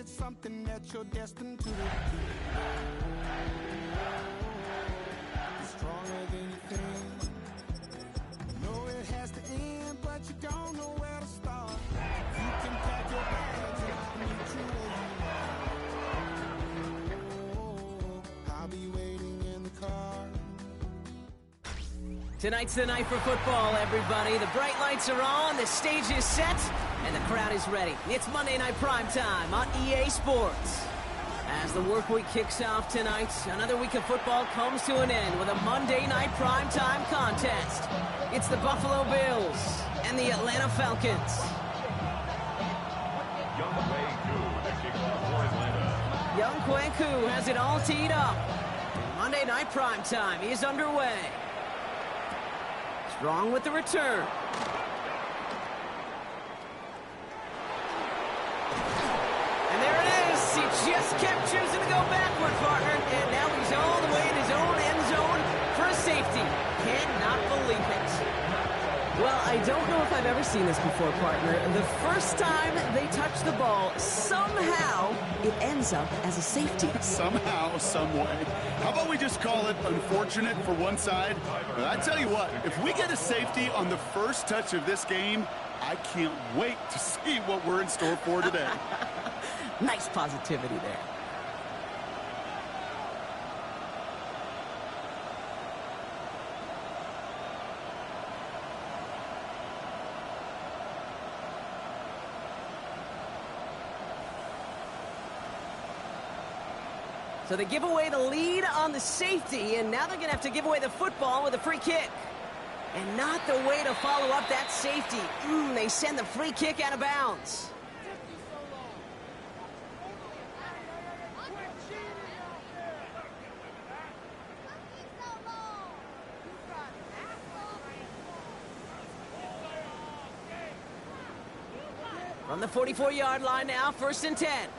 it's something that you're destined to repeat. It's stronger than you think. You know it has to end, but you don't know where to start. You can pack your bags and I'll meet you where you are. I'll be waiting in the car. Tonight's the night for football, everybody. The bright lights are on, the stage is set, and the crowd is ready. It's Monday Night Primetime on EA Sports. As the work week kicks off tonight, another week of football comes to an end with a Monday Night Primetime contest. It's the Buffalo Bills and the Atlanta Falcons. Young Kweku has it all teed up. Monday Night Primetime is underway. Strong with the return. And there it is. He just kept choosing to go backward, partner. And now he's all the way in his own end zone for a safety. Cannot believe it. Well, I don't know if I've ever seen this before, partner. The first time they touch the ball, somehow it ends up as a safety. Somehow, some way. How about we just call it unfortunate for one side? But I tell you what, if we get a safety on the first touch of this game, I can't wait to see what we're in store for today. Nice positivity there. So they give away the lead on the safety, and now they're going to have to give away the football with a free kick. And not the way to follow up that safety. They send the free kick out of bounds. From the 44-yard line now, 1st and 10.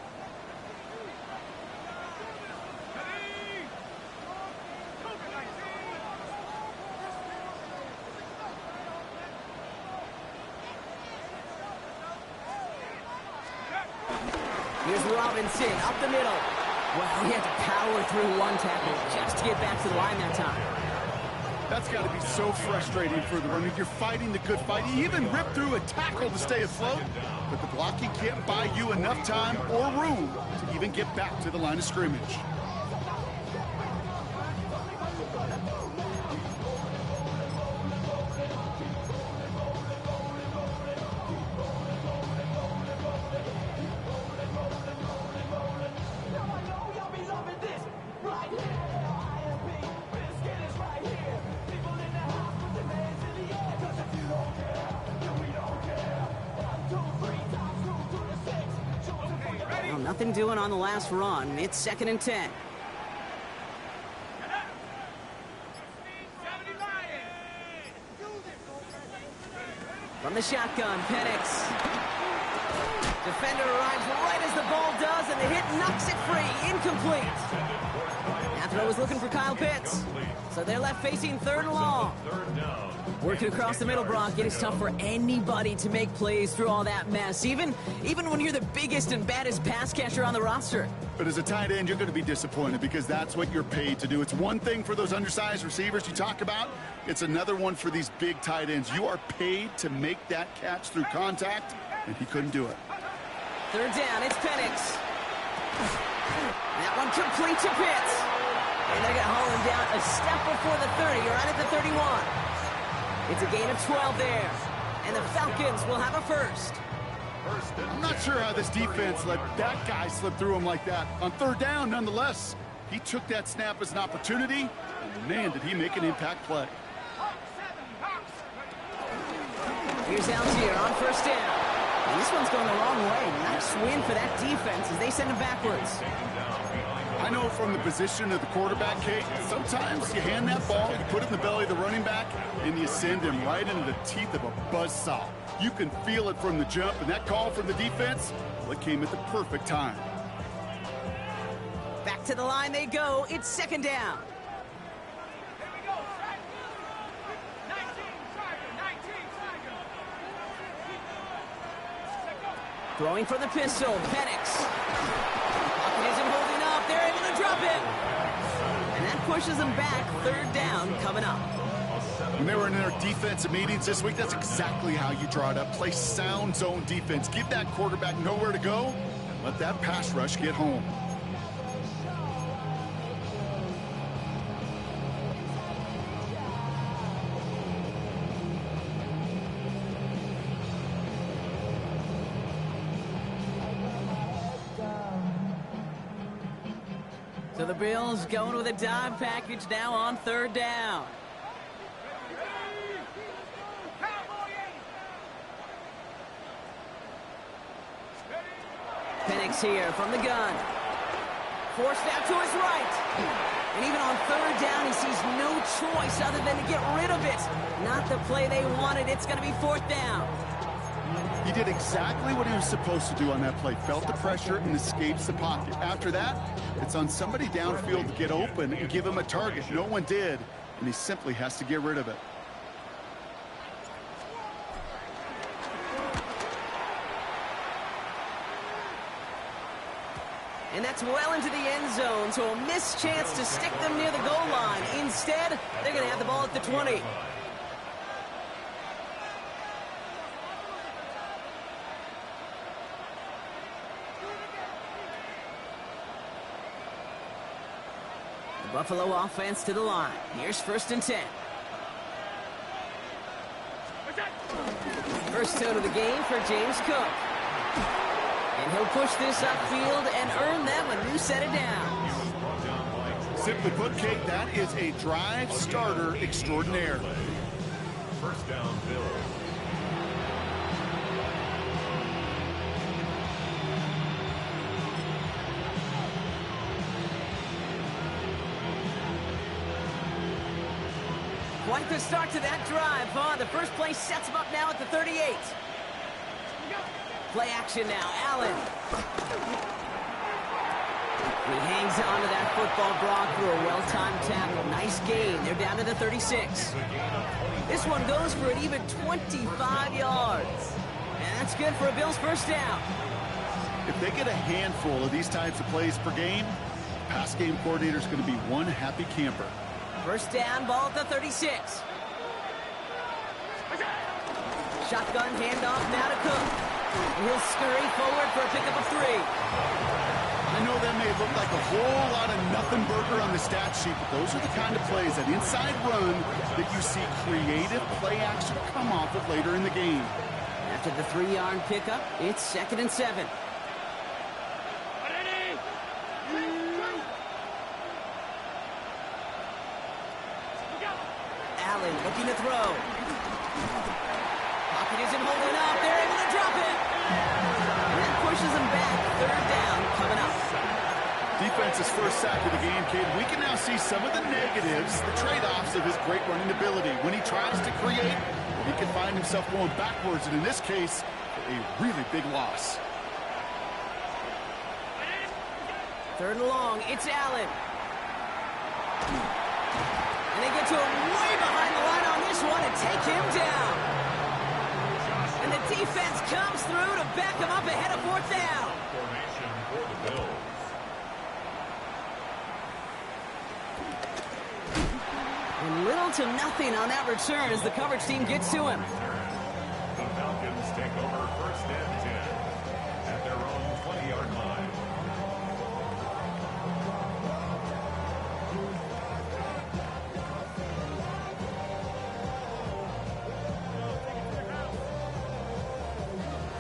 Here's Robinson up the middle. Well, he had to power through one tackle just to get back to the line that time. That's got to be so frustrating for the runner. You're fighting the good fight. You even rip through a tackle to stay afloat, but the blocking can't buy you enough time or room to even get back to the line of scrimmage. Nothing doing on the last run. It's 2nd and 10. From the shotgun, Penix. Defender arrives right as the ball does, and the hit knocks it free. Incomplete. That throw was looking for Kyle Pitts. So they're left facing 3rd and long. Working across the middle, Brock. It is tough for anybody to make plays through all that mess, even when you're the biggest and baddest pass catcher on the roster. But as a tight end, you're going to be disappointed because that's what you're paid to do. It's one thing for those undersized receivers you talk about. It's another one for these big tight ends. You are paid to make that catch through contact, and he couldn't do it. 3rd down, it's Penix. That one complete to Pitts. And they're going to haul him down a step before the 30, right at the 31. It's a gain of 12 there. And the Falcons will have a first. I'm not sure how this defense let that guy slip through him like that. On 3rd down, nonetheless, he took that snap as an opportunity, and man, did he make an impact play. Here's Algier on 1st down. And this one's going the wrong way. Nice win for that defense as they send him backwards. I know from the position of the quarterback, Kate, sometimes you hand that ball, you put it in the belly of the running back, and you send him right into the teeth of a buzzsaw. You can feel it from the jump, and that call from the defense, well, it came at the perfect time. Back to the line they go. It's 2nd down. Throwing from the pistol, Penix. Pocket isn't holding up. They're able to drop it. And that pushes them back. Third down coming up. When they were in their defensive meetings this week, that's exactly how you draw it up. Play sound zone defense. Give that quarterback nowhere to go. And let that pass rush get home. So the Bills going with a dime package now on third down. Penix here from the gun. Forced out to his right. And even on third down, he sees no choice other than to get rid of it. Not the play they wanted. It's going to be fourth down. He did exactly what he was supposed to do on that play. Felt the pressure and escapes the pocket. After that, it's on somebody downfield to get open and give him a target. No one did, and he simply has to get rid of it. And that's well into the end zone, so a missed chance to stick them near the goal line. Instead, they're going to have the ball at the 20. The Buffalo offense to the line. Here's 1st and 10. First down of the game for James Cook. And he'll push this upfield and earn them a new set of downs. Simply put, Kate, that is a drive starter extraordinaire. First down, Bills. Quite the start to that drive, huh? The first play sets him up now at the 38. Play action now, Allen. He hangs on to that football, Brock, through a well-timed tackle. Nice gain. They're down to the 36. This one goes for an even 25 yards. And that's good for a Bills first down. If they get a handful of these types of plays per game, pass game coordinator is going to be one happy camper. First down, ball at the 36. Shotgun handoff now to Cook. He'll scurry forward for a pickup of 3. I know that may look like a whole lot of nothing burger on the stat sheet, but those are the kind of plays, that inside run, that you see creative play action come off of later in the game. After the 3-yard pickup, it's 2nd and 7. Allen looking to throw. Pocket isn't holding up. They're able to drop it. And that pushes them back. Third down coming up. Defense's first sack of the game, Kate. We can now see some of the negatives, the trade-offs of his great running ability. When he tries to create, he can find himself going backwards, and in this case, a really big loss. 3rd and long. It's Allen. And they get to him way behind the line on this one and take him down. And the defense comes through to back him up ahead of 4th down. Formation for the Bills. And little to nothing on that return as the coverage team gets to him. The Falcons take over 1st and 10 at their own 20-yard line.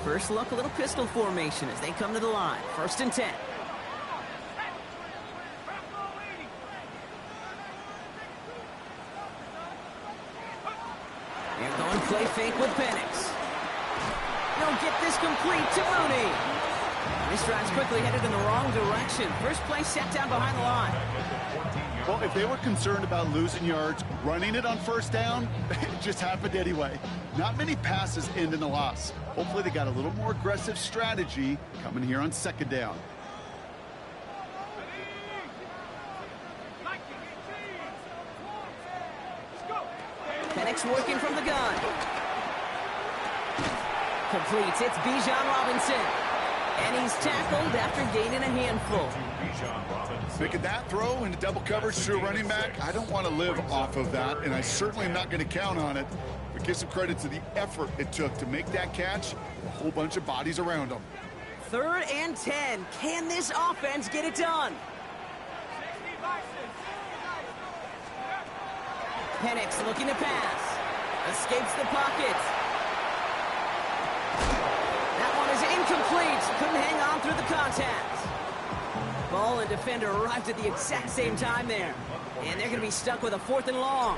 First look, a little pistol formation as they come to the line. 1st and 10. They're going play fake with Penix. They'll get this complete to Mooney. This drive's quickly headed in the wrong direction. First play set down behind the line. Well, if they were concerned about losing yards, running it on 1st down, it just happened anyway. Not many passes end in a loss. Hopefully they got a little more aggressive strategy coming here on 2nd down. Penix working from the gun. Completes. It's Bijan Robinson. And he's tackled after gaining a handful. Making that throw into double coverage to a running back, I don't want to live off of that, and I certainly am not going to count on it. But give some credit to the effort it took to make that catch, a whole bunch of bodies around him. 3rd and 10. Can this offense get it done? Penix looking to pass. Escapes the pocket. That one is incomplete. Couldn't hang on through the contact. Ball and defender arrived at the exact same time there. And they're going to be stuck with a 4th and long.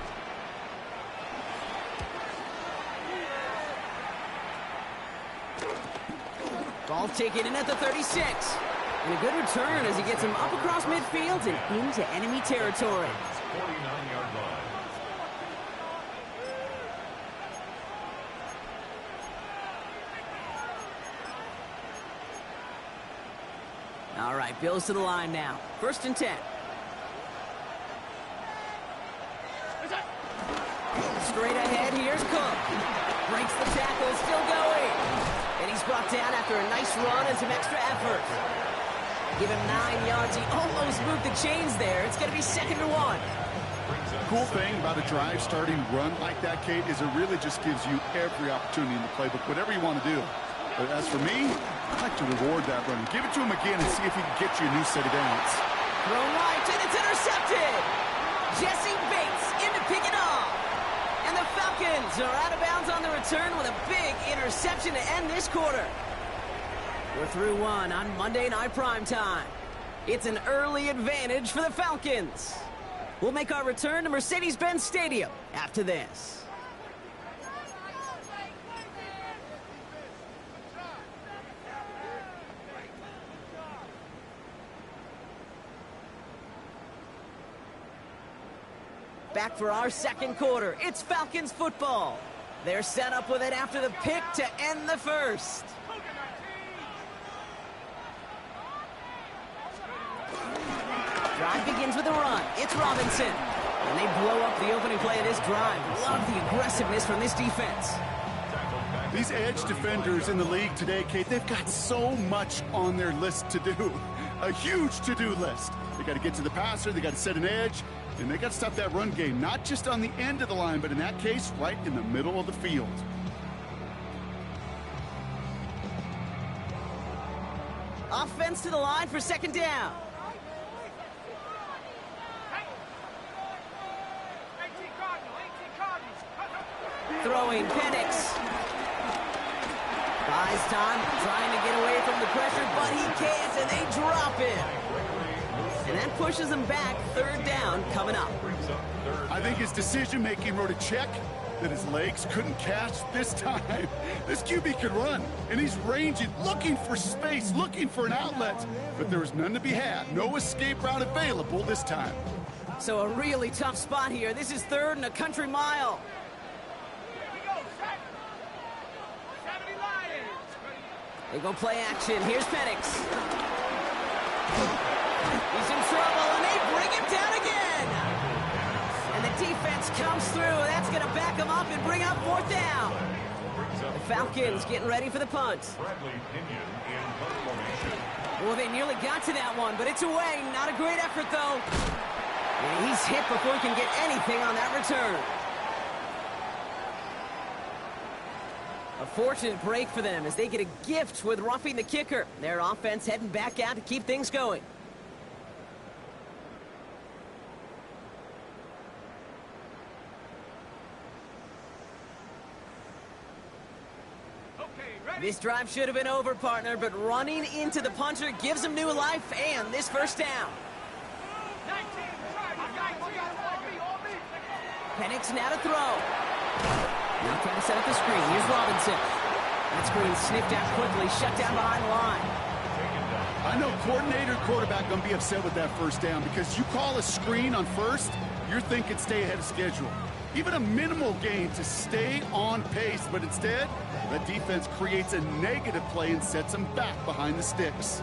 Ball taken in at the 36. And a good return as he gets him up across midfield and into enemy territory. 49-yard line. All right, Bills to the line now. 1st and 10. Straight ahead, here's Cook. Breaks the tackle, still going. And he's brought down after a nice run and some extra effort. Give him 9 yards. He almost moved the chains there. It's going to be 2nd and 1. Cool thing about a drive starting run like that, Kate, is it really just gives you every opportunity in the playbook, whatever you want to do. But as for me, I'd like to reward that run. Give it to him again and see if he can get you a new set of downs. Thrown right, and it's intercepted. Jesse Bates in to pick it off. And the Falcons are out of bounds on the return with a big interception to end this quarter. We're through 1 on Monday Night Primetime. It's an early advantage for the Falcons. We'll make our return to Mercedes-Benz Stadium after this. Back for our 2nd quarter. It's Falcons football. They're set up with it after the pick to end the 1st. Drive begins with a run. It's Robinson. And they blow up the opening play of this drive. Love the aggressiveness from this defense. These edge defenders in the league today, Kate, they've got so much on their list to do. A huge to-do list. They got to get to the passer, they got to set an edge, and they got to stop that run game, not just on the end of the line, but in that case, right in the middle of the field. Offense to the line for 2nd down. Throwing Penix. Buys time, trying to get away from the pressure, but he can't, and they drop him. And that pushes him back. 3rd down coming up. I think his decision-making wrote a check that his legs couldn't catch this time. This QB could run, and he's ranging, looking for space, looking for an outlet. But there was none to be had. No escape route available this time. So a really tough spot here. This is 3rd and a country mile. They go play action. Here's Penix. He's in trouble, and they bring him down again. And the defense comes through. That's going to back him up and bring up 4th down. The Falcons getting ready for the punt. Well, they nearly got to that one, but it's away. Not a great effort, though. And he's hit before he can get anything on that return. A fortunate break for them as they get a gift with roughing the kicker. Their offense heading back out to keep things going. This drive should have been over, partner, but running into the punter gives him new life and this 1st down. Penix now to throw. Now trying to set up the screen. Here's Robinson. That screen sniffed out quickly, shut down behind the line. I know coordinator and quarterback going to be upset with that 1st down because you call a screen on 1st, you're thinking stay ahead of schedule. Even a minimal gain to stay on pace, but instead, the defense creates a negative play and sets them back behind the sticks.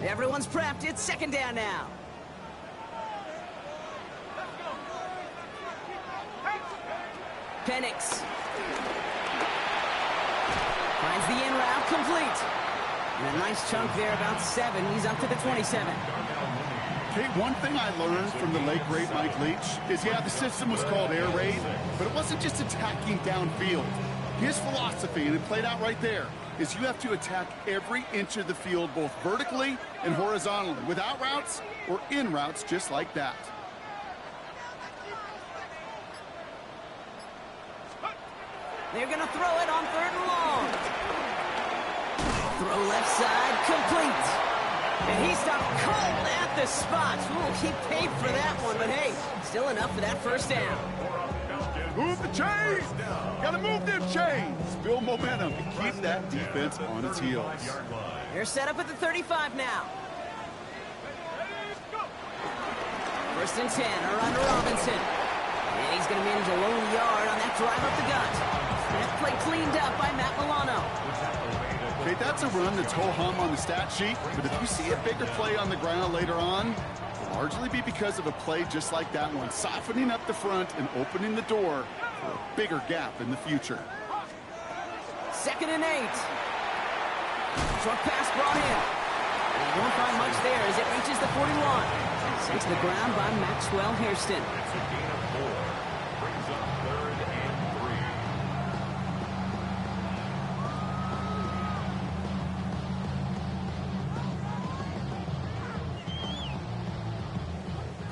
Everyone's prepped. It's 2nd down now. Penix finds the in route complete. And a nice chunk there, about 7. He's up to the 27. Okay, one thing I learned from the late great Mike Leach is, yeah, the system was called air raid, but it wasn't just attacking downfield. His philosophy, and it played out right there, is you have to attack every inch of the field, both vertically and horizontally, without routes or in routes just like that. They're going to throw it on 3rd and long. Throw left side, complete. And he stopped cold at the spot. Ooh, he paid for that one, but hey, still enough for that first down. Move the chains! Gotta move them chains! Build momentum and keep that defense on its heels. They're set up at the 35 now. 1st and 10, around to Robinson. And he's going to manage a lone yard on that drive up the gut. That play cleaned up by Matt Milano. Okay, that's a run that's ho-hum on the stat sheet, but if you see a bigger play on the ground later on, it'll largely be because of a play just like that one, softening up the front and opening the door for a bigger gap in the future. 2nd and 8. Short pass brought in. And you won't find much there as it reaches the 41. Sent to the ground by Maxwell Hairston. It's a gain of 4. Brings up 3rd and 3.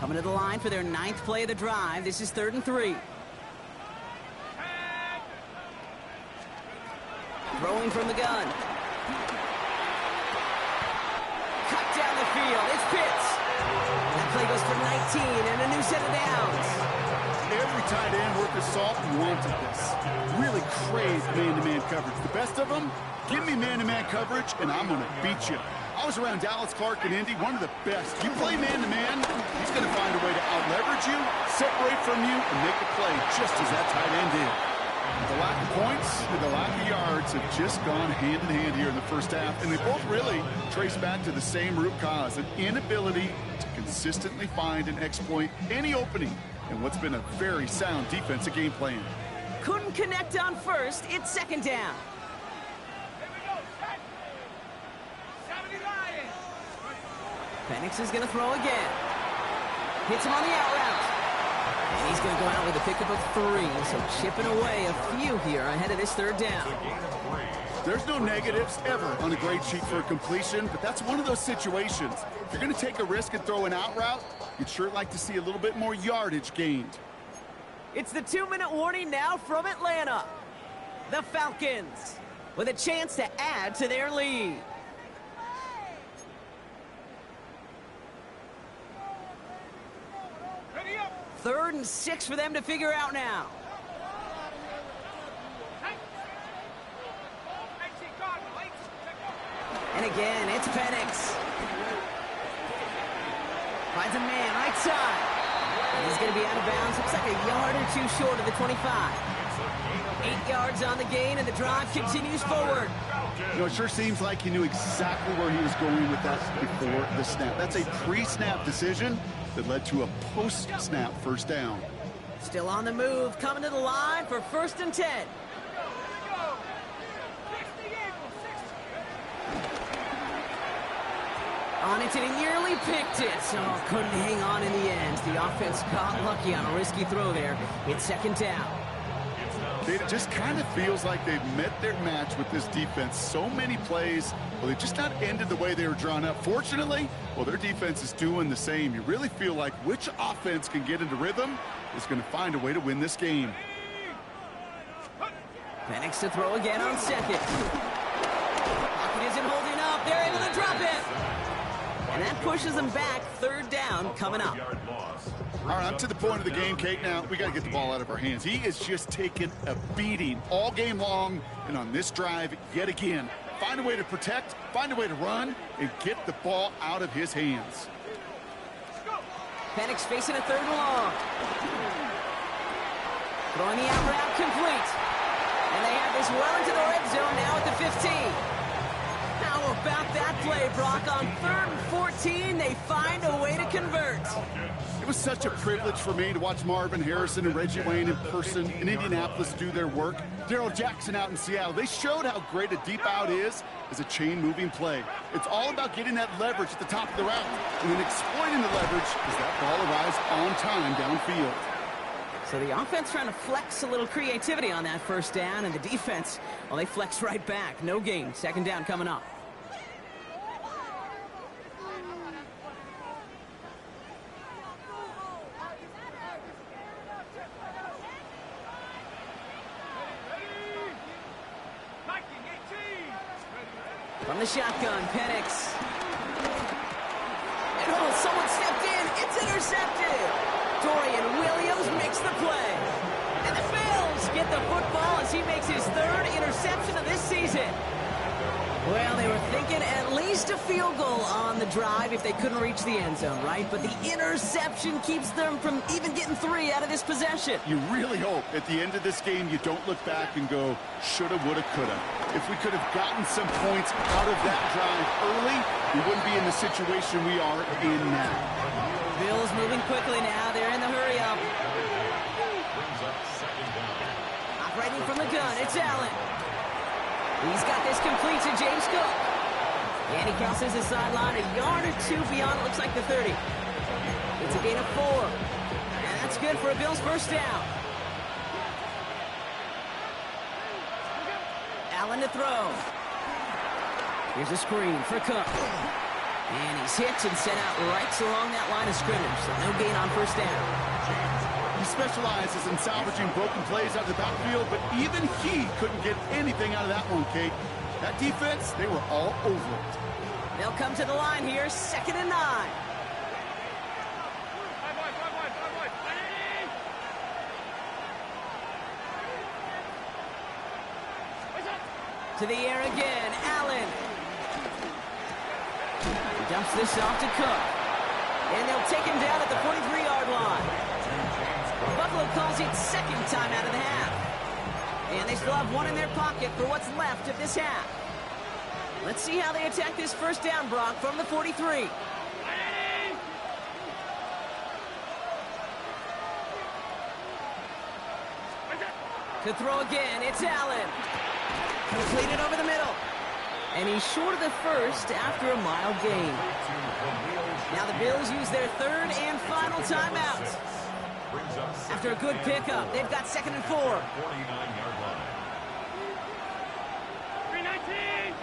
Coming to the line for their 9th play of the drive. This is 3rd and 3. Throwing from the gun. Cut down the field. It's Pitts. That play goes for 19 and a new set of downs. Every tight end worth his salt wanted this. Really craved man-to-man coverage. The best of them, give me man-to-man coverage and I'm going to beat you. I was around Dallas Clark and Indy, one of the best. You play man-to-man, he's going to find a way to out-leverage you, separate from you, and make a play just as that tight end did. The lack of points and the lack of yards have just gone hand in hand here in the first half, and they both really trace back to the same root cause, an inability to consistently find and exploit any opening in what's been a very sound defensive game plan. Couldn't connect on 1st. It's 2nd down. Penix is going to throw again. Hits him on the out route. And he's going to go out with a pickup of 3. So chipping away a few here ahead of this 3rd down. There's no negatives ever on a grade sheet for a completion, but that's one of those situations. If you're going to take a risk and throw an out route, you'd sure like to see a little bit more yardage gained. It's the 2-minute warning now from Atlanta. The Falcons with a chance to add to their lead. Third and 6 for them to figure out now. And again, it's Penix. Finds a man right side. And he's going to be out of bounds. Looks like a yard or 2 short of the 25. 8 yards on the gain, and the drive continues forward. You know, it sure seems like he knew exactly where he was going with that before the snap. That's a pre-snap decision that led to a post-snap first down. Still on the move, coming to the line for 1st and 10. On it, and he nearly picked it. So couldn't hang on in the end. The offense got lucky on a risky throw there. It's 2nd down. It just kind of feels like they've met their match with this defense. So many plays, well, they've just not ended the way they were drawn up. Fortunately, well, their defense is doing the same. You really feel like which offense can get into rhythm is going to find a way to win this game. Penix to throw again on 2nd. Pocket isn't holding up. They're able to drop it. And that pushes them back. 3rd down coming up. All right, I'm to the point of the game, Kate. Now, we got to get the ball out of our hands. He is just taking a beating all game long, and on this drive, yet again. Find a way to protect, find a way to run, and get the ball out of his hands. Penix facing a 3rd and long. Throwing the out route complete. And they have this well into the red zone now at the 15. Now How about that play, Brock? On 3rd and 14, they find a way to convert. It was such a privilege for me to watch Marvin Harrison and Reggie Wayne in person in Indianapolis do their work. Daryl Jackson out in Seattle, they showed how great a deep out is as a chain-moving play. It's all about getting that leverage at the top of the route and then exploiting the leverage as that ball arrives on time downfield. So the offense trying to flex a little creativity on that first down, and the defense, well, they flex right back. No gain. 2nd down coming up. From the shotgun, Penix. And oh, someone stepped in. It's intercepted. Dorian Williams makes the play. And the Bills get the football as he makes his 3rd interception of this season. Well, they were thinking at least a field goal on the drive if they couldn't reach the end zone, right? But the interception keeps them from even getting 3 out of this possession. You really hope at the end of this game you don't look back and go, shoulda, woulda, coulda. If we could have gotten some points out of that drive early, we wouldn't be in the situation we are in now. Bills moving quickly now. They're in the hurry-up. Operating from the gun, it's Allen. He's got this complete to James Cook. And he crosses the sideline a yard or 2 beyond, it looks like the 30. It's a gain of 4. And that's good for a Bills first down. Allen to throw. Here's a screen for Cook. And he's hit and sent out right along that line of scrimmage. So no gain on first down. He specializes in salvaging broken plays out of the backfield, but even he couldn't get anything out of that one, Kate. That defense, they were all over it. They'll come to the line here, 2nd and 9. To the air again, Allen. He dumps this off to Cook. And they'll take him down at the 43-yard line. Buffalo calls it 2nd time out of the half. And they still have 1 in their pocket for what's left of this half. Let's see how they attack this first down, Brock, from the 43. To throw again, it's Allen. Completed over the middle. And he's short of the first after a mile gain. Now the Bills use their 3rd and final timeout. After a good pickup, they've got 2nd and 4. 49-yard line. 319.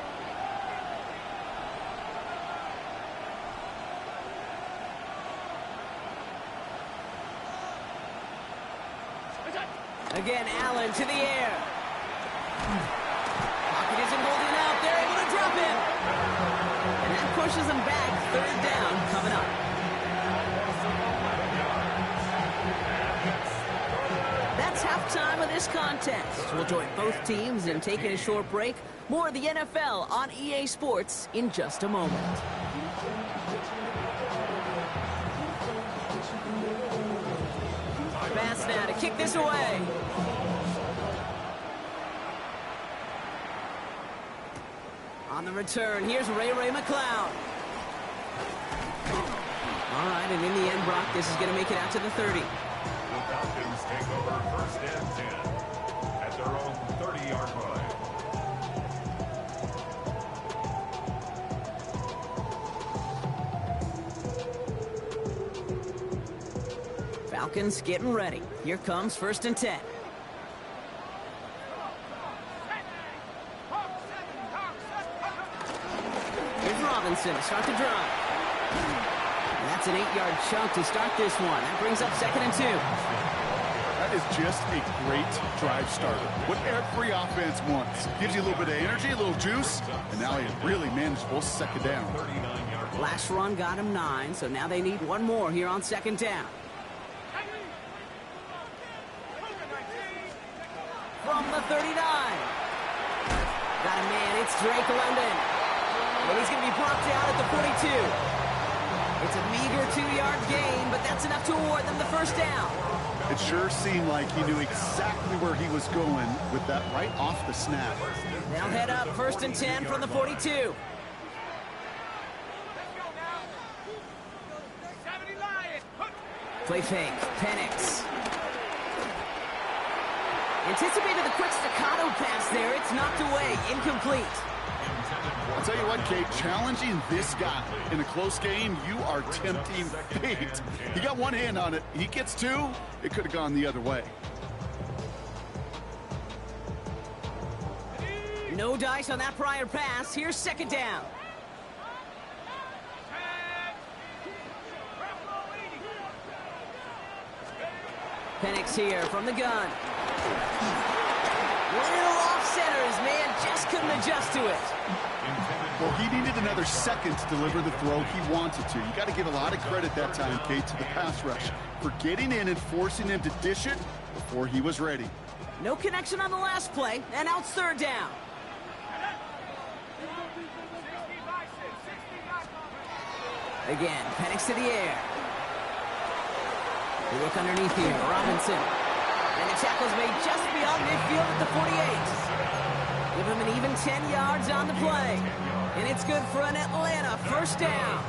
Again, Allen to the air. Pocket isn't holding up. They're able to drop him. And that pushes them back. 3rd down coming up. That's halftime of this contest. We'll join both teams in taking a short break. More of the NFL on EA Sports in just a moment. Pass now to kick this away. On the return, here's Ray McCloud. All right, and in the end, Brock, this is going to make it out to the 30. The Falcons take over 1st and 10 at their own 30-yard line. Falcons getting ready. Here comes 1st and 10. Here's Robinson to start the drive. And that's an 8-yard chunk to start this one. That brings up 2nd and 2. That is just a great drive starter. What every offense wants. Gives you a little bit of energy, a little juice, and now he really manageable 2nd down. Last run got him 9, so now they need 1 more here on 2nd down. From the 39. Got a man, it's Drake London. And he's going to be brought down at the 42. It's a meager 2-yard gain, but that's enough to award them the first down. It sure seemed like he knew exactly where he was going with that right off the snap. They'll head up 1st and 10 from the 42. Play fake. Penix. Anticipated the quick staccato pass there. It's knocked away. Incomplete. I'll tell you what, Kate, challenging this guy in a close game, you are tempting fate. He got one hand on it. He gets two. It could have gone the other way. No dice on that prior pass. Here's second down. Penix here from the gun. Little off centers, man. Just couldn't adjust to it. Well, he needed another second to deliver the throw he wanted to. You got to give a lot of credit that time, Kate, to the pass rush for getting in and forcing him to dish it before he was ready. No connection on the last play, and now it's third down. Again, Penix to the air. We look underneath here, Robinson. And the tackle's made just beyond midfield at the 48. Give him an even 10 yards on the play. And it's good for an Atlanta first down.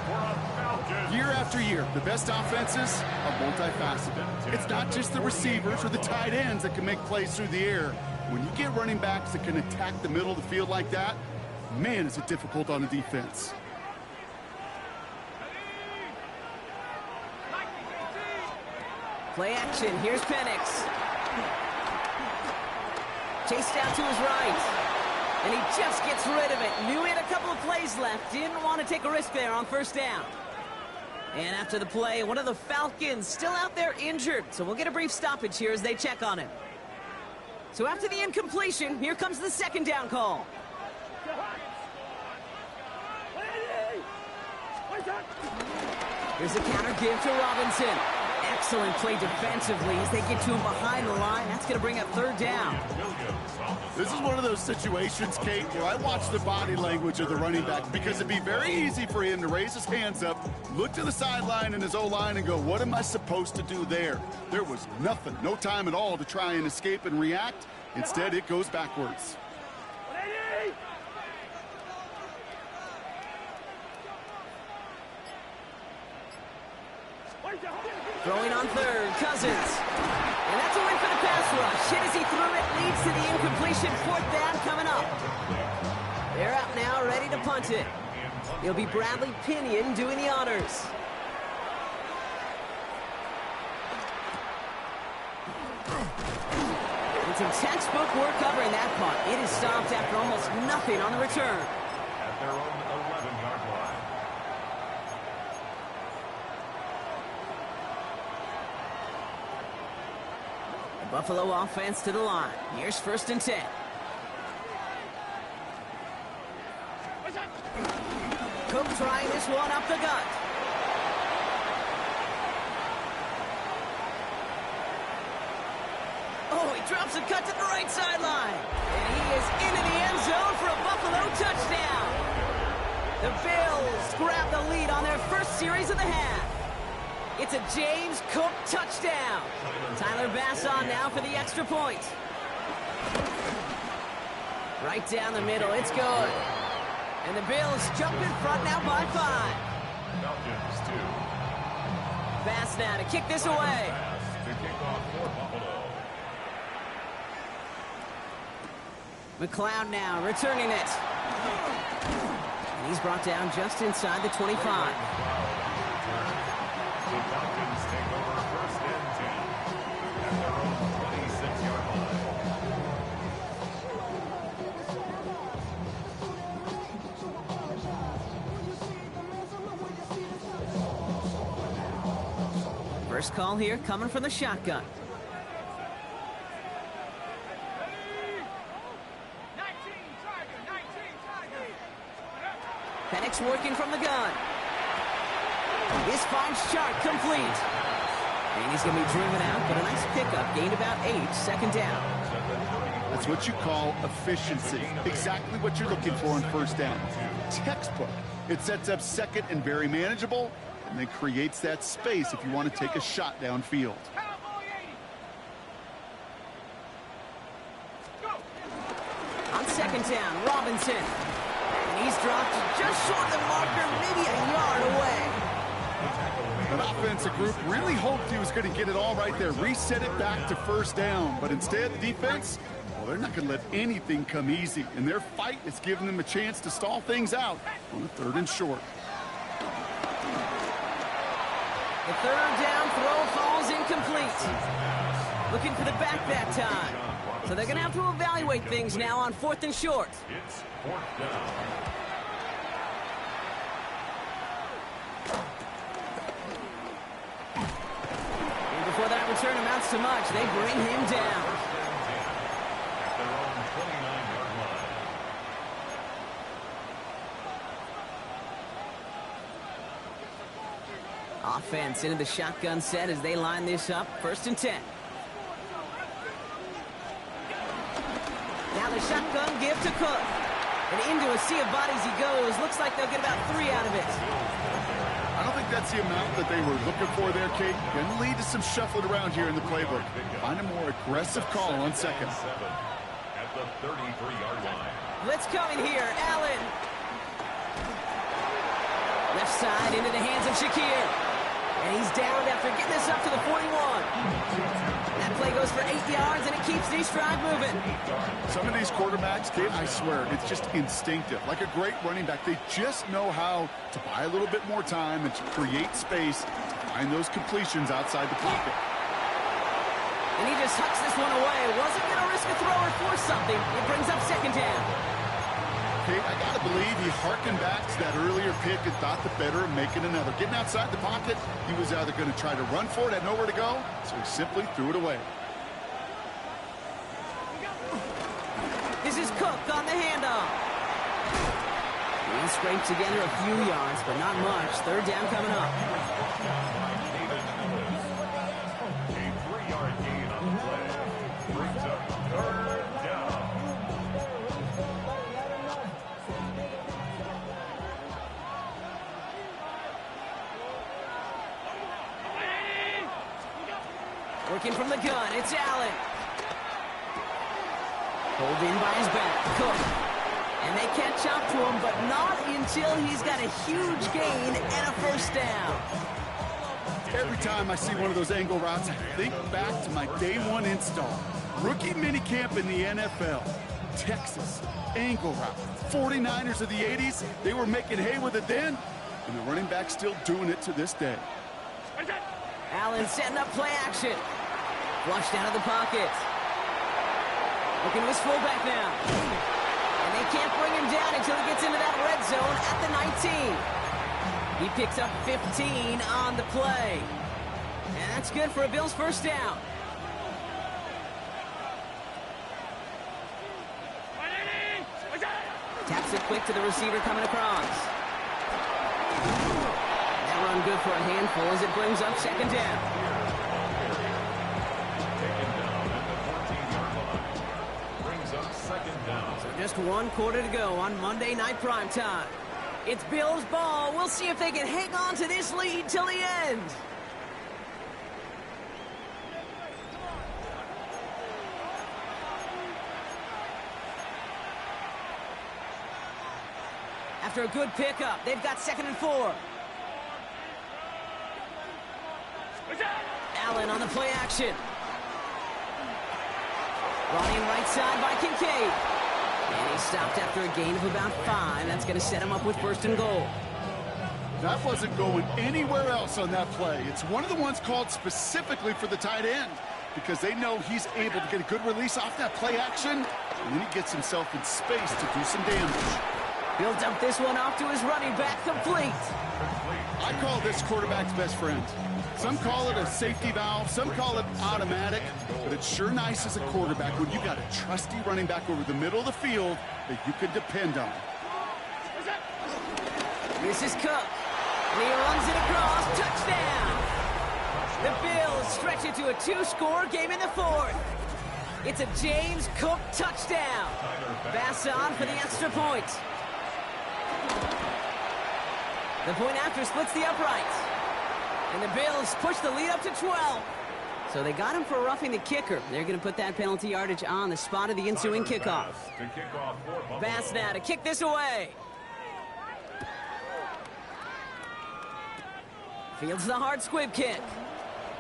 Year after year, the best offenses are multifaceted. It's not just the receivers or the tight ends that can make plays through the air. When you get running backs that can attack the middle of the field like that, man, is it difficult on the defense. Play action. Here's Penix. Chased down to his right. And he just gets rid of it. Knew he had a couple of plays left. Didn't want to take a risk there on first down. And after the play, one of the Falcons still out there injured. So we'll get a brief stoppage here as they check on him. So after the incompletion, here comes the second down call. Here's a counter give to Robinson. Excellent play defensively as they get to him behind the line. That's going to bring up third down. This is one of those situations, Kate, where I watch the body language of the running back because it'd be very easy for him to raise his hands up, look to the sideline in his O-line and go, what am I supposed to do there? There was nothing, no time at all to try and escape and react. Instead, it goes backwards. Throwing on third, Cousins. And that's a win for the pass rush. Hit as he threw it, leads to the incompletion. Fourth down coming up. They're out now, ready to punt it. It'll be Bradley Pinion doing the honors. It's some textbook work covering that punt. It is stopped after almost nothing on the return. At their own 11-yard line. Buffalo offense to the line. Here's first and 10. Cook trying this one up the gut. Oh, he drops a cut to the right sideline. And he is into the end zone for a Buffalo touchdown. The Bills grab the lead on their first series of the half. It's a James Cook touchdown. Tyler Bass on now for the extra point. Right down the middle, it's good. And the Bills jump in front now by 5. Falcons 2. Bass now to kick this away. To kick off for Buffalo. McLeod now returning it. And he's brought down just inside the 25. The Falcons take over first and 10 at their own 26-yard line. First call here coming from the shotgun. Penix working from the gun. This finds Shark complete. And he's going to be driven out, but a nice pickup. Gained about 8, second down. That's what you call efficiency. Exactly what you're looking for on first down. Textbook. It sets up second and very manageable, and then creates that space if you want to take a shot downfield. On second down, Robinson. And he's dropped just short of the marker, maybe a yard away. An offensive group really hoped he was going to get it all right there, reset it back to first down. But instead, the defense, well, they're not going to let anything come easy. And their fight is giving them a chance to stall things out on a 3rd and short. The 3rd down throw falls incomplete. Looking for the back that time. So they're going to have to evaluate things now on 4th and short. It's 4th down. And before that return amounts to much, they bring him down. At their own 29-yard line. Offense into the shotgun set as they line this up. 1st and 10. Now the shotgun give to Cook. And into a sea of bodies he goes. Looks like they'll get about 3 out of it. I don't think that's the amount that they were looking for there, Kate. Going to lead to some shuffling around here in the playbook. Find a more aggressive call on 2nd. At the 33-yard line. Blitz coming here. Allen. Left side into the hands of Shakir. And he's down after getting this up to the 41. That play goes for 8 yards, and it keeps the stride moving. Some of these quarterbacks, Kate, I swear, it's just instinctive. Like a great running back, they just know how to buy a little bit more time and to create space to find those completions outside the pocket. And he just hucks this one away. Wasn't going to risk a throw or force something. It brings up 2nd down. Kate, I got to believe he harkened back to that earlier pick and thought the better of making another. Getting outside the pocket, he was either going to try to run for it, had nowhere to go, so he simply threw it away. This is Cook on the handoff. He scraped together a few yards, but not much. 3rd down coming up. A 3-yard gain on the play. Brings up 3rd down. Working from the gun, it's Allen. Pulled in by his back, Cook. And they catch up to him, but not until he's got a huge gain and a 1st down. Every time I see one of those angle routes, I think back to my day 1 install. Rookie minicamp in the NFL. Texas, angle route. 49ers of the 80s, they were making hay with it then, and the running back's still doing it to this day. Allen setting up play action. Flushed out of the pocket. Looking to his fullback now. And they can't bring him down until he gets into that red zone at the 19. He picks up 15 on the play. And that's good for a Bills 1st down. Taps it quick to the receiver coming across. That run good for a handful as it brings up 2nd down. Just 1 quarter to go on Monday Night Primetime. It's Bills ball. We'll see if they can hang on to this lead till the end. After a good pickup, they've got 2nd and 4. Allen on the play action. Running right side by Kincaid. And he stopped after a gain of about 5. That's going to set him up with 1st and goal. That wasn't going anywhere else on that play. It's one of the ones called specifically for the tight end because they know he's able to get a good release off that play action, and then he gets himself in space to do some damage. He'll dump this one off to his running back, complete. I call this quarterback's best friend. Some call it a safety valve, some call it automatic, but it's sure nice as a quarterback when you got a trusty running back over the middle of the field that you can depend on. This is Cook, and he runs it across, touchdown! The Bills stretch it to a 2-score game in the 4th. It's a James Cook touchdown. Bass on for the extra point. The point after splits the uprights. And the Bills push the lead up to 12. So they got him for roughing the kicker. They're going to put that penalty yardage on the spot of the ensuing kickoff. Bass now to kick this away. Fields the hard squib kick.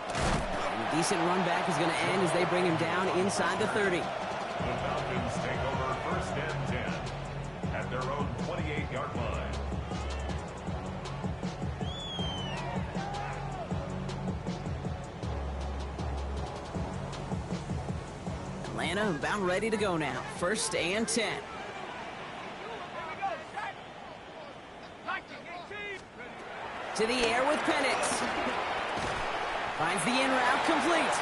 And a decent run back is going to end as they bring him down inside the 30. The Falcons take over first and 10 at their own 28-yard line. Atlanta about ready to go now. First and 10. To the air with Penix. Finds the in route complete.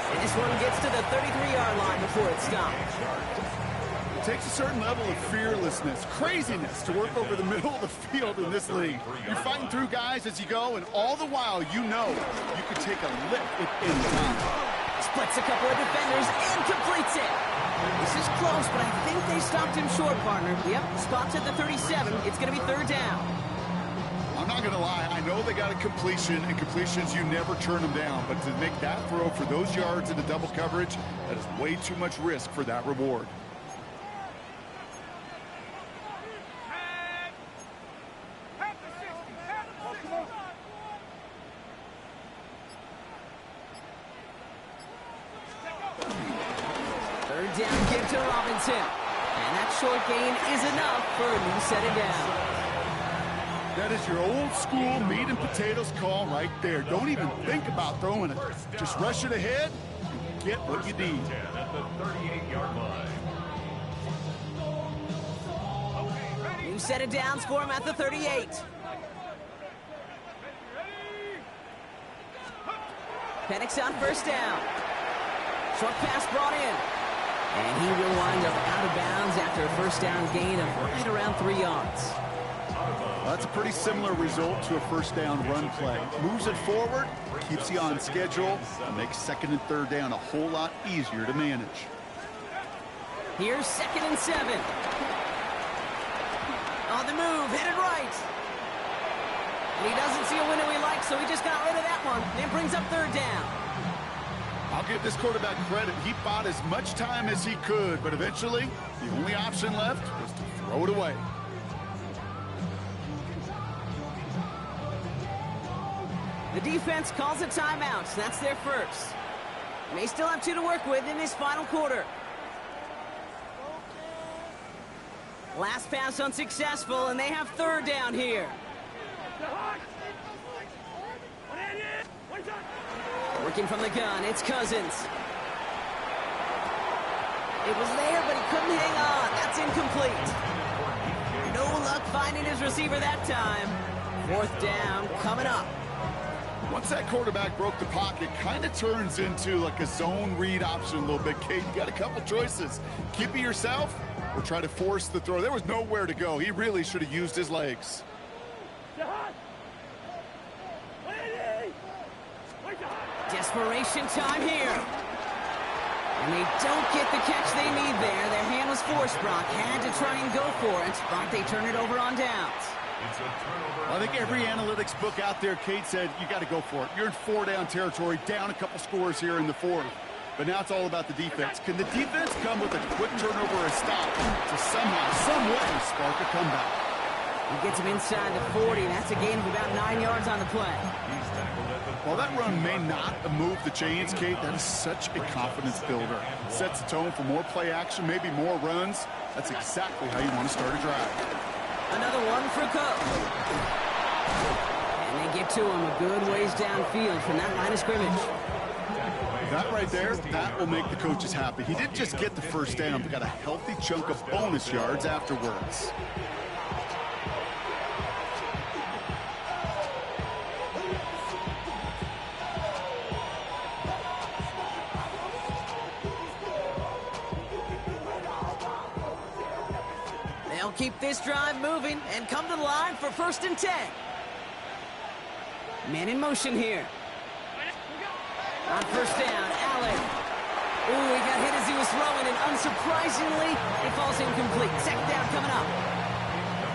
And this one gets to the 33-yard line before it's stopped. It takes a certain level of fearlessness, craziness to work over the middle of the field in this league. You're fighting through guys as you go, and all the while you know you can take a lick at any time. Splits a couple of defenders and completes it. This is close, but I think they stopped him short, partner. Yep, spots at the 37. It's going to be third down. I'm not going to lie. I know they got a completion, and completions, you never turn them down. But to make that throw for those yards into double coverage, that is way too much risk for that reward. Third down give to Robinson. And that short gain is enough for a new set it down. That is your old school meat and potatoes call right there. Don't even think about throwing it. Just rush it ahead and get what you need. 10 at the 38-yard line. New set it downs for him at the 38. Penix on first down. Short pass brought in. And he will wind up out of bounds after a first down gain of right around 3 yards. Well, that's a pretty similar result to a first down run play. Moves it forward, keeps you on schedule, and makes second and third down a whole lot easier to manage. Here's 2nd and 7. On the move, hit it right. And he doesn't see a window he likes, so he just got rid of that one. And it brings up third down. I'll give this quarterback credit. He bought as much time as he could, but eventually, the only option left was to throw it away. The defense calls a timeout. That's their first. They still have 2 to work with in this final quarter. Last pass unsuccessful, and they have third down here. Working from the gun, it's Cousins. It was there, but he couldn't hang on. That's incomplete. No luck finding his receiver that time. Fourth down coming up. Once that quarterback broke the pocket, kind of turns into like a zone read option a little bit, Kate. You got a couple choices. Keep it yourself or try to force the throw. There was nowhere to go. He really should have used his legs. Desperation time here. And they don't get the catch they need there. Their hand was forced, Brock. Had to try and go for it, but they turn it over on downs. I think every analytics book out there, Kate, said you got to go for it. You're in 4-down territory, down a couple scores here in the fourth. But now it's all about the defense. Can the defense come with a quick turnover or a stop to somehow, some way, spark a comeback? He gets him inside the 40. That's a gain of about 9 yards on the play. While that run may not move the chains, Kate, that is such a confidence builder. Sets the tone for more play action, maybe more runs. That's exactly how you want to start a drive. Another one for Cook. And they get to him a good ways downfield from that line of scrimmage. That right there, that will make the coaches happy. He didn't just get the first down, but got a healthy chunk of bonus yards afterwards. They'll keep this drive moving and come to the line for 1st and 10. Man in motion here. On first down, Allen. Ooh, he got hit as he was throwing, and unsurprisingly, it falls incomplete. Second down coming up.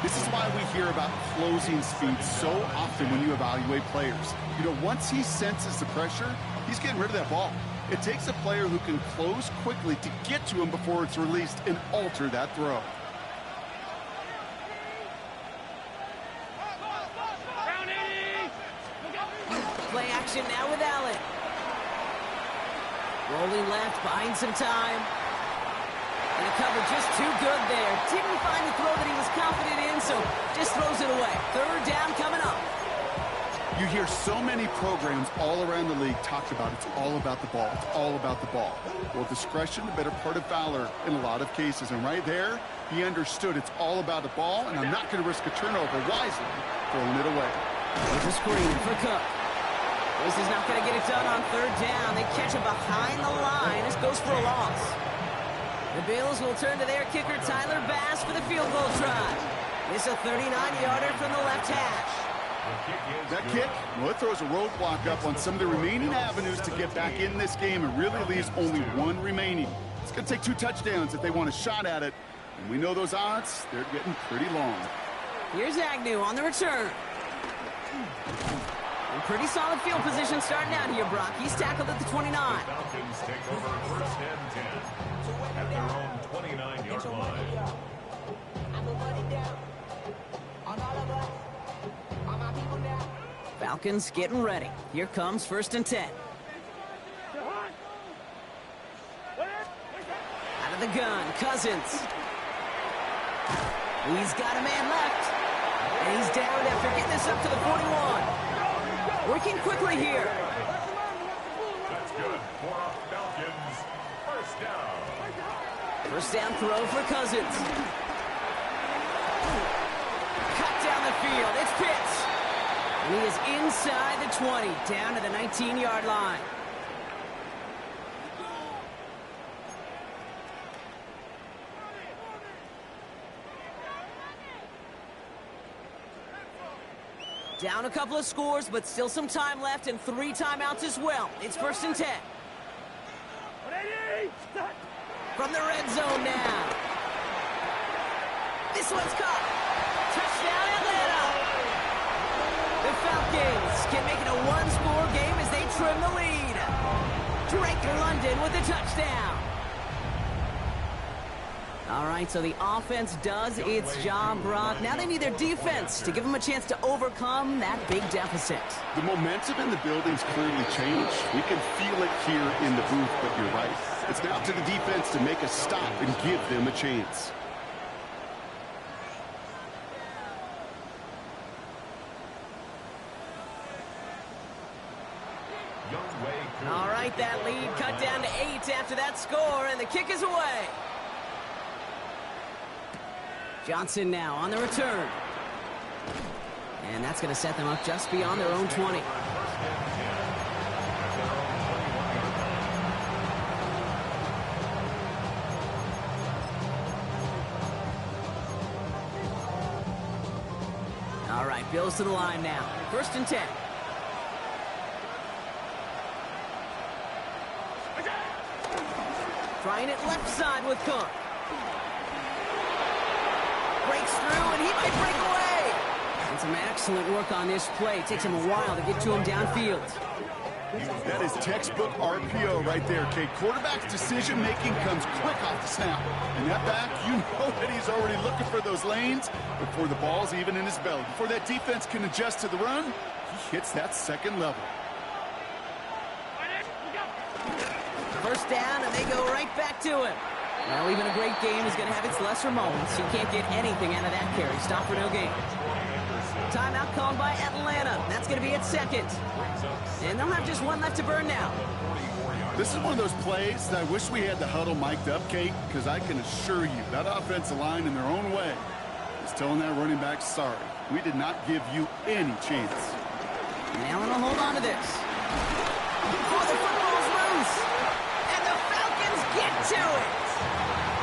This is why we hear about closing speed so often when you evaluate players. You know, once he senses the pressure, he's getting rid of that ball. It takes a player who can close quickly to get to him before it's released and alter that throw. Play action now with Allen. Rolling left, buying some time. And the cover just too good there. Didn't find the throw that he was confident in, so just throws it away. Third down coming up. You hear so many programs all around the league talk about it's all about the ball. It's all about the ball. Well, discretion, the better part of valor in a lot of cases. And right there, he understood it's all about the ball, and I'm not going to risk a turnover, wisely throwing it away. There's a screen for Cook. This is not going to get it done on third down. They catch him behind the line. This goes for a loss. The Bills will turn to their kicker, Tyler Bass, for the field goal try. This a 39-yarder from the left hash. That kick, well, it throws a roadblock up on some of the remaining avenues to get back in this game and really leaves only one remaining. It's going to take 2 touchdowns if they want a shot at it. And we know those odds, they're getting pretty long. Here's Agnew on the return. In pretty solid field position starting out here, Brock. He's tackled at the 29. Falcons take over first and 10 at their own 29-yard line. Falcons getting ready. Here comes first and 10. Out of the gun, Cousins. He's got a man left. And he's down after getting this up to the 41. Working quickly here. That's good for Falcons. First down. First down throw for Cousins. Cut down the field. It's Pitts. And he is inside the 20, down to the 19-yard line. Down a couple of scores, but still some time left and 3 timeouts as well. It's first and 10. From the red zone now. This one's caught. Touchdown, Atlanta. The Falcons can make it a 1-score game as they trim the lead. Drake London with the touchdown. All right, so the offense does its job, Brock. Now they need their defense to give them a chance to overcome that big deficit. The momentum in the building's clearly changed. We can feel it here in the booth, but you're right. It's now up to the defense to make a stop and give them a chance. All right, that lead cut down to 8 after that score, and the kick is away. Johnson now on the return. And that's going to set them up just beyond their own 20. All right, Bills to the line now. First and 10. Trying it left side with Cook. Breaks through, and he might break away. And some excellent work on this play. It takes him a while to get to him downfield. That is textbook RPO right there, Kate. Quarterback's decision-making comes quick off the snap. And that back, you know that he's already looking for those lanes before the ball's even in his belly. Before that defense can adjust to the run, he hits that second level. First down, and they go right back to him. Well, even a great game is going to have its lesser moments. You can't get anything out of that carry. Stop for no gain. Timeout called by Atlanta. That's going to be its second. And they'll have just one left to burn now. This is one of those plays that I wish we had the huddle mic'd up, Kate, because I can assure you that offensive line in their own way is telling that running back, sorry, we did not give you any chance. And Allen will hold on to this. Oh, the football's loose. And the Falcons get to it.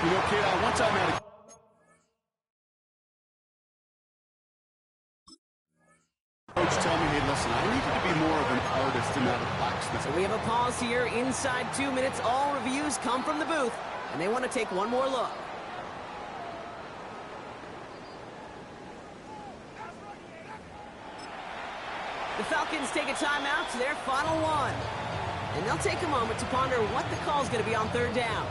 You know, Kate, I one time had a coach tell me, hey, listen, I need you to be more of an artist and not a blacksmith. So we have a pause here inside 2 minutes. All reviews come from the booth, and they want to take one more look. The Falcons take a timeout to their final one. And they'll take a moment to ponder what the call is going to be on third down.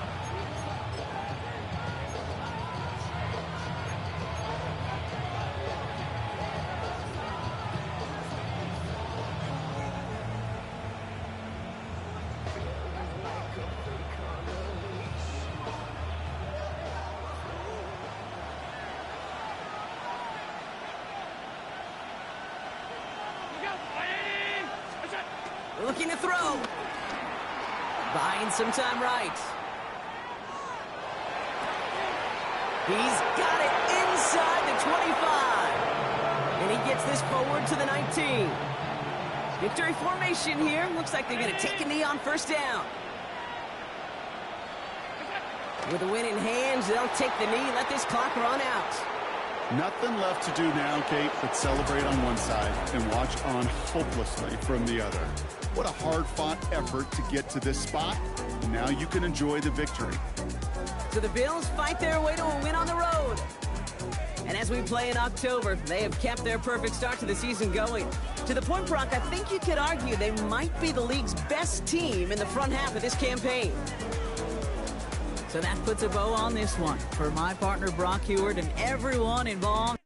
Looking to throw. Buying some time right. He's got it inside the 25. And he gets this forward to the 19. Victory formation here. Looks like they're going to take a knee on first down. With a win in hand, they'll take the knee, let this clock run out. Nothing left to do now, Kate, but celebrate on one side and watch on hopelessly from the other. What a hard-fought effort to get to this spot. Now you can enjoy the victory. So the Bills fight their way to a win on the road. And as we play in October, they have kept their perfect start to the season going. To the point, Brock, I think you could argue they might be the league's best team in the front half of this campaign. So that puts a bow on this one. For my partner, Brock Heward, and everyone involved.